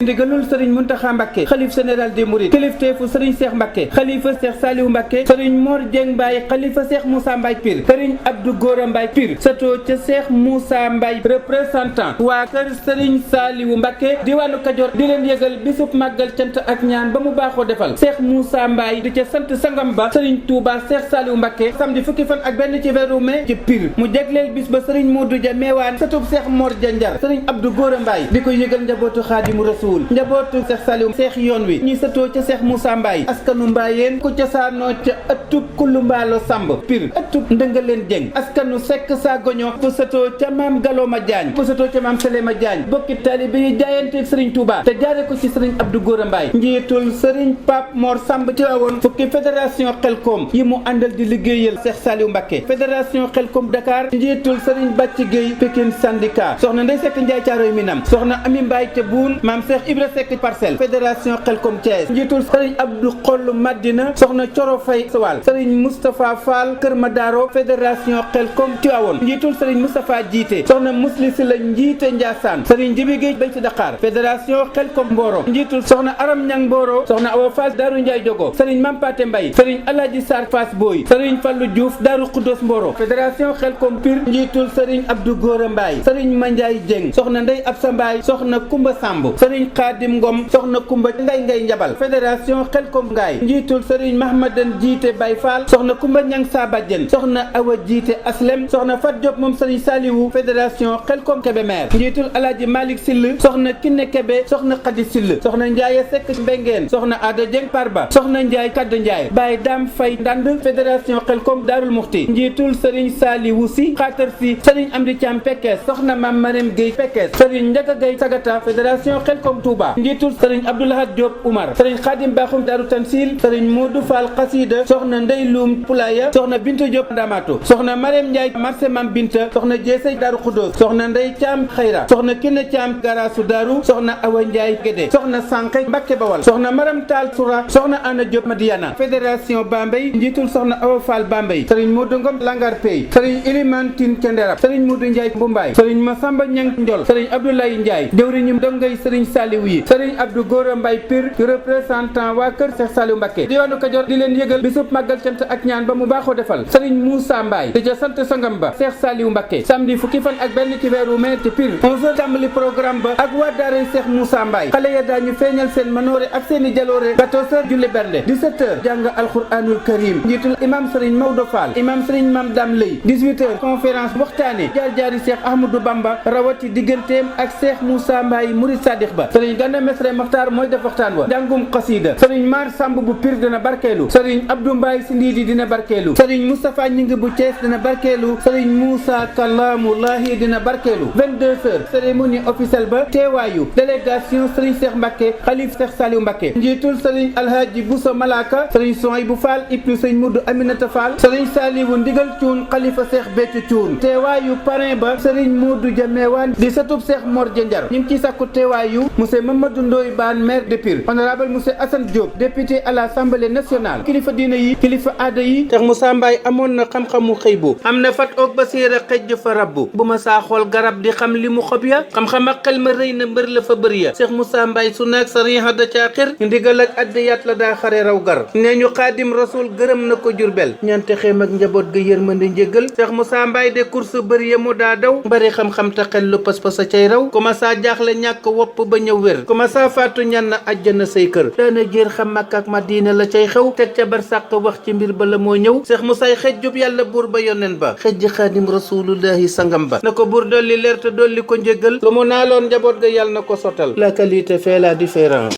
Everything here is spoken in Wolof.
ndigalul sëriñ Muntaxa Mbàkke xalif général des mourides kilifteefu sëriñ Cheikh Mbàkke xalifa Cheikh Saliou Mbàkke sëriñ Mor Dieng Mbaye xalifa Cheikh Moussa Mbaye Pire sëriñ Abdou Gora Mbaye Pire sëtoo ca Cheikh Moussa Mbaye représentant waa kër sëriñ Saliou Mbàkke diwaanu Kajoor di leen yëgal bisub màggal cant ak ñaan ba mu baaxoo defal Cheikh Moussa Mbaye di ca sant sangam ba sëriñ Touba Cheikh Saliou Mbàkke samedi fukki fan ak benn ci weeru mai ci Pire mu jagleel bis ba sëriñ Modou Dia Meewaan sëtub Cheikh Mor Dia Njar sëriñ Abdou Gora Mbaye di ko yëgal njabootu Xaadimu Rasuul njabootu Cheikh Saliou Cheikh yoon wi ñuy sëtoo ca Cheikh Moussa Mbaye askanu Mbayeen ku cosaanoo ca ëttub Kullu Mbaalo Samb Pire ëttub Ndëngaleen Jeng askanu Sekk Sagoño ku sëtoo ca maam Galoma Diagne ku sëtoo ca maam Selema Diagne bokki taalibe yi jaayanteeg Serigne Touba te jaare ko ci Serigne Abdou Gora Mbaye njiitul Serigne Pape Mor Samb ci waawoon fukki fédération Xelkom yi mu àndal di liggéeyal Cheikh Saliou Mbacké fédération Xelkom Dakar njiitul Serigne Bàcci Gueye Pikine syndicat soxna Ndey Sekk Njaay Caaroy Minam soxna Ami Mbaye ca Buun maam Cheikh Ibra Seck Parcelles fédération Xelkom Thiès njiitul Serigne Abdou Xoll Madina soxna Coro Fay Sawal Serigne Moustapha Fall Kër Madaro fédération Xelkom Tivaouane njiitul Serigne Moustapha Jiite soxna Musli Si la njiite Ndiassane Serigne Jibi Gueye Bayti Dakar fédération Xelkom Mboro njiitul soxna Aram Ñang Mboro soxna Awa Fass Daaru Njaay Jogo Serigne Mampate Mbay Serigne Alaji Sarr Fass Boy Serigne Fallu Diouf Daaru Khoudoss Mboro fédération Xelkom Pire njiitul Serigne Abdou Gora Mbaye Serigne Mandiaye Dieng soxna Ndey Absa Mbaye soxna Kumba Samb Serigne Khadim Ngom soxna Kumba Ngay Njabal fédération Xelkom Ngaay njiitul Serigne Mahmadan Jiite Baye Fall soxna Kumba Ñang Sabadjen soxna Awa Jiite Aslem soxna Fat Diop moom Serigne Saliou fédération Xelkom Kébémer njiitul Alaaji Malick Sill soxna Kiné Kébé soxna Khady Sill soxna Ndiaye Seck Mbengeen soxna Ada Dieng Parba soxna Ndiaye Kaddu Ndiaye Baye Dam Fay Ndand fédération Xelkom Darul Muxti njiitul Serigne Saliou Si Xaatar Si Serigne Amdi Thiam Pekes soxna Mam Marème Gueye Pekes Serigne Ndiaga Gueye Sagata fédération Xelkom Touba njiitul Serigne Abdoulahad Diop Oumar Serigne Khadim Bakhoum Darou Tansil Serigne Modou Fall Khassida soxna Ndey Loum Poulaya soxna Binta Diop Ndamatou soxna Marème Ndiaye marché Mam Binta soxna Jeesey Darou Khoudoss soxna Ndey Thiam Khayra soxna Kiné Thiam Garasu Darou soxna Awa Ndiaye Guédé soxna Sanké Mbacké Bawal soxna Maram Tall Soura soxna Anna Diop Madiana fédération Bambey njiitul soxna Awa Fall Bambey Serigne Modou Ngom Langar Pey Serigne Ilimane Tine Kenderap Serigne Modou Ndiaye Mbumbaay Serigne Massamba Niang Ndiol Serigne Abdoulaye Ndiaye jëwriñu dongay Serigne Saliou yi Serigne Abdou Gora Mbaye Pire représentant waa kër Cheikh Saliou Mbacké diwaanu Kajoor di leen yëgal bisub màggal cant ak ñaan ba mu baaxoo defal Serigne Moussa Mbaye di ca sant sangam ba Cheikh Saliou Mbacké samedi fukki fan ak benn ci weeru mai ci Pire 11h tàmbali programme ba ak waa daaray Cheikh Moussa Mbaye xale ya daañu feeñal seen manoore ak seeni jaloore 14h julli bernde 17h jàng alquranul karim njiitul imam Serigne Maodo Fall imam Serigne Mam Dam Lay 18h conférence waxtaane jaar-jaari Cheikh Ahmadou Bamba rawati digganteem ak Cheikh Moussa Mbaye Mourid Sadikh ba Serigne Gana Messere Makhtar mooy def waxtaan wa njàngum xasida Serigne Mar Samb bu Pire dina barkeelu Serigne Abdou Mbaye si Ndidi dina barkeelu Serigne Moustapha Ñing bu Thiès dina barkeelu Serigne Moussa Kalamulahi dina barkeelu 22h cérémonie officielle ba teewaayu délégation Serigne Cheikh Mbacké xalif Cheikh Saliou Mbacké njiitul Serigne Alhaji Bousso Malaka Serigne Souhaïbou Fall ibnu Serigne Modou Aminata Fall Serigne Saliou Ndigal Thioune xalifa Cheikh Béthio Thioune teewaayu parrain ba Serigne Modou Dia Mewane di satub Cheikh Mor Dia Njar ñu ngi ciy sàkku teewaayu monsieur Mamadou Ndoye Bane maire de Pire honorable monsieur Assane Diop député à l'Assemblée nationale kilifa diina yi kilifa aada yi Cheikh Moussa Mbaye amoon na xam-xamu xëy bu am na fat oog ba séera xejj fa rabbu bu ma saa xool garab di xam li mu xob ya xam-xam ak xel ma rëy na mbër la fa bëri ya Cheikh Moussa Mbaye su naag sa riixa da caa xir ndigal ak addiyaat la daa xare raw gar nee ñu Xaadim Rasul gërëm na ko Jurbel ñante xeem ak njaboot ga yërmande njëgal Cheikh Moussa Mbaye de course bëri ya mu daa daw bari xam-xam te xel lu pas-pas a cay raw commença jaaxle ñàkk wopp ba ñëw wér commença faatu ñan na àjjana say kër daana jéer xam Makka ak Madina la cay xew teg ca bar sàq wax ci mbir ba la moo ñëw Cheikh Moussa xejjub yàlla buur ba yonen ba xejj Xaadim Rasulullahi sangam ba na ko buur dolli leer te dolli ko njëgal lu mu naaloon njaboot ga yàlla na ko sottal la qualité fait la différence